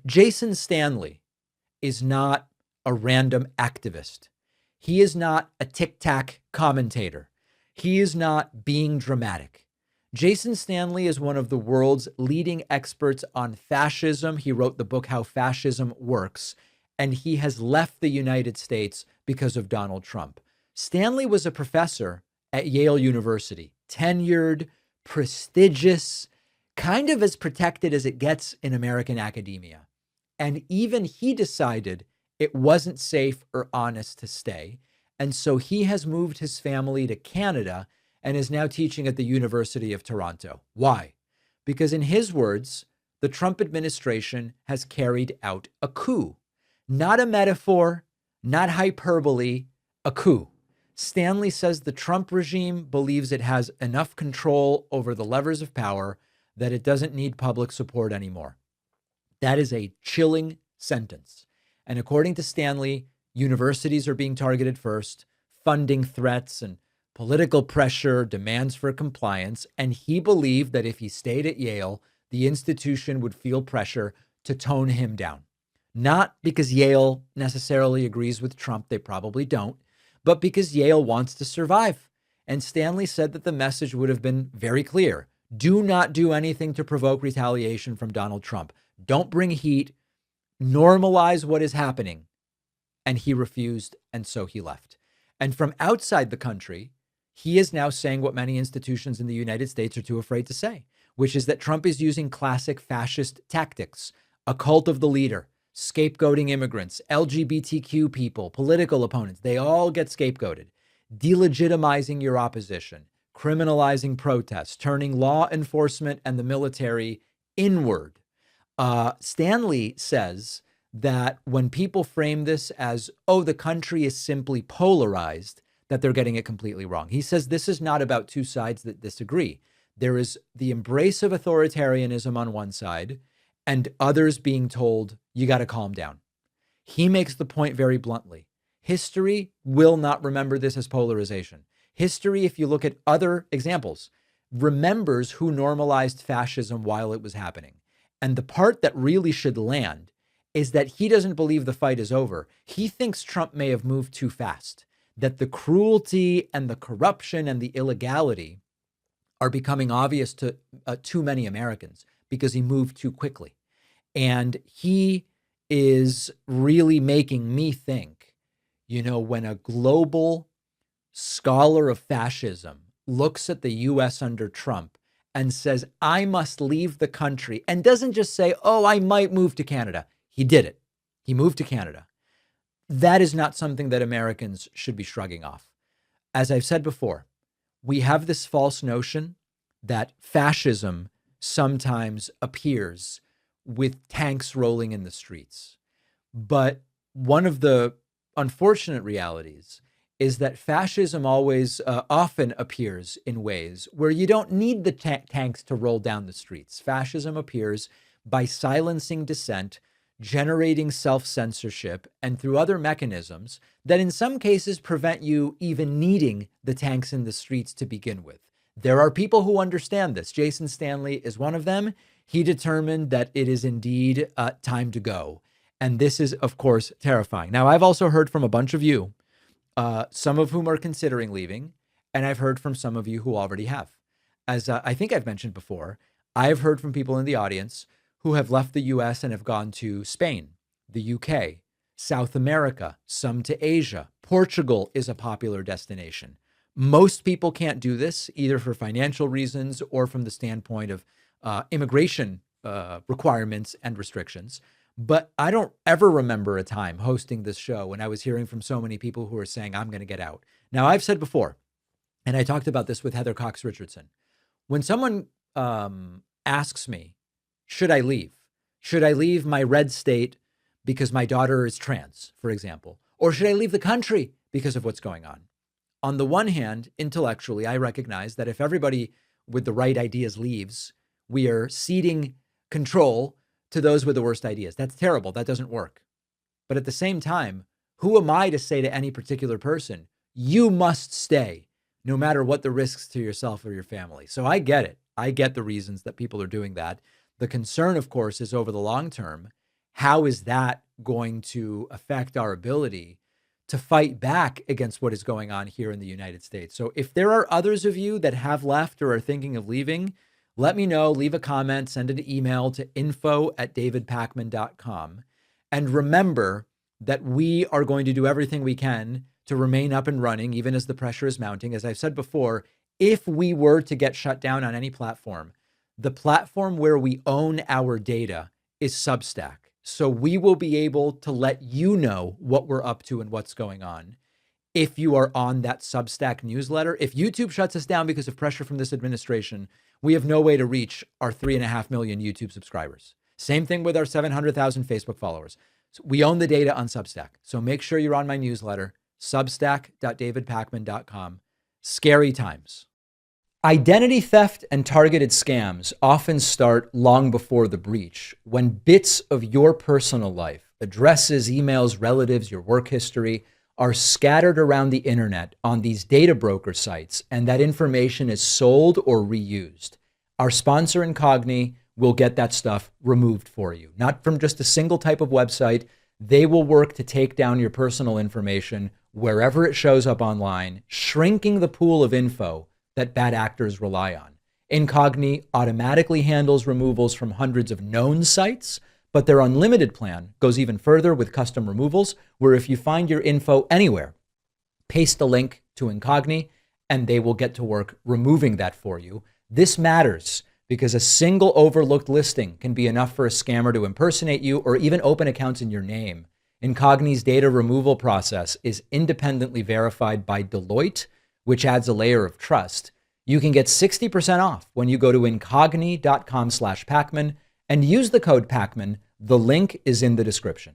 Jason Stanley is not a random activist. He is not a tic-tac commentator. He is not being dramatic. Jason Stanley is one of the world's leading experts on fascism. He wrote the book, How Fascism Works, and he has left the United States because of Donald Trump. Stanley was a professor at Yale University, tenured, prestigious, kind of as protected as it gets in American academia. And even he decided it wasn't safe or honest to stay. And so he has moved his family to Canada and is now teaching at the University of Toronto. Why? Because in his words, the Trump administration has carried out a coup. Not a metaphor, not hyperbole, a coup. Stanley says the Trump regime believes it has enough control over the levers of power that it doesn't need public support anymore. That is a chilling sentence. And according to Stanley, universities are being targeted first, funding threats and political pressure, demands for compliance. And he believed that if he stayed at Yale, the institution would feel pressure to tone him down. Not because Yale necessarily agrees with Trump, they probably don't, but because Yale wants to survive. And Stanley said that the message would have been very clear. Do not do anything to provoke retaliation from Donald Trump. Don't bring heat. Normalize what is happening. And he refused, and so he left. And from outside the country, he is now saying what many institutions in the United States are too afraid to say, which is that Trump is using classic fascist tactics, a cult of the leader, scapegoating immigrants, LGBTQ people, political opponents. They all get scapegoated, delegitimizing your opposition, criminalizing protests, turning law enforcement and the military inward. Stanley says that when people frame this as, oh, the country is simply polarized, that they're getting it completely wrong. He says this is not about two sides that disagree. There is the embrace of authoritarianism on one side and others being told, you got to calm down. He makes the point very bluntly. History will not remember this as polarization. History, if you look at other examples, remembers who normalized fascism while it was happening. And the part that really should land is that he doesn't believe the fight is over. He thinks Trump may have moved too fast, that the cruelty and the corruption and the illegality are becoming obvious to too many Americans because he moved too quickly. And he is really making me think, you know, when a global scholar of fascism looks at the US under Trump and says, I must leave the country, and doesn't just say, oh, I might move to Canada. He did it. He moved to Canada. That is not something that Americans should be shrugging off. As I've said before, we have this false notion that fascism sometimes appears with tanks rolling in the streets. But one of the unfortunate realities is that fascism always often appears in ways where you don't need the tanks to roll down the streets. Fascism appears by silencing dissent, generating self-censorship, and through other mechanisms that in some cases prevent you even needing the tanks in the streets to begin with. There are people who understand this. Jason Stanley is one of them. He determined that it is indeed time to go. And this is, of course, terrifying. Now, I've also heard from a bunch of you, some of whom are considering leaving, and I've heard from some of you who already have. As I think I've mentioned before, I've heard from people in the audience who have left the US and have gone to Spain, the UK, South America, some to Asia. Portugal is a popular destination. Most people can't do this either for financial reasons or from the standpoint of immigration requirements and restrictions. But I don't ever remember a time hosting this show when I was hearing from so many people who are saying, I'm going to get out. Now, I've said before, and I talked about this with Heather Cox Richardson, when someone asks me, should I leave? Should I leave my red state because my daughter is trans, for example? Or should I leave the country because of what's going on? On the one hand, intellectually, I recognize that if everybody with the right ideas leaves, we are ceding control to those with the worst ideas. That's terrible. That doesn't work. But at the same time, who am I to say to any particular person, you must stay, no matter what the risks to yourself or your family? So I get it. I get the reasons that people are doing that. The concern, of course, is over the long term, how is that going to affect our ability to fight back against what is going on here in the United States? So if there are others of you that have left or are thinking of leaving, let me know, leave a comment, send an email to info@davidpakman.com. And remember that we are going to do everything we can to remain up and running, even as the pressure is mounting. As I've said before, if we were to get shut down on any platform, the platform where we own our data is Substack. So we will be able to let you know what we're up to and what's going on if you are on that Substack newsletter. If YouTube shuts us down because of pressure from this administration, we have no way to reach our 3.5 million YouTube subscribers. Same thing with our 700,000 Facebook followers. So we own the data on Substack. So make sure you're on my newsletter, substack.davidpakman.com. Scary times. Identity theft and targeted scams often start long before the breach, when bits of your personal life, addresses, emails, relatives, your work history, are scattered around the internet on these data broker sites, and that information is sold or reused. Our sponsor, Incogni, will get that stuff removed for you, not from just a single type of website. They will work to take down your personal information wherever it shows up online, shrinking the pool of info that bad actors rely on. Incogni automatically handles removals from hundreds of known sites, but their unlimited plan goes even further with custom removals, where if you find your info anywhere, paste the link to Incogni and they will get to work removing that for you. This matters because a single overlooked listing can be enough for a scammer to impersonate you or even open accounts in your name. Incogni's data removal process is independently verified by Deloitte, which adds a layer of trust. You can get 60% off when you go to incogni.com/Pakman and use the code Pakman. The link is in the description.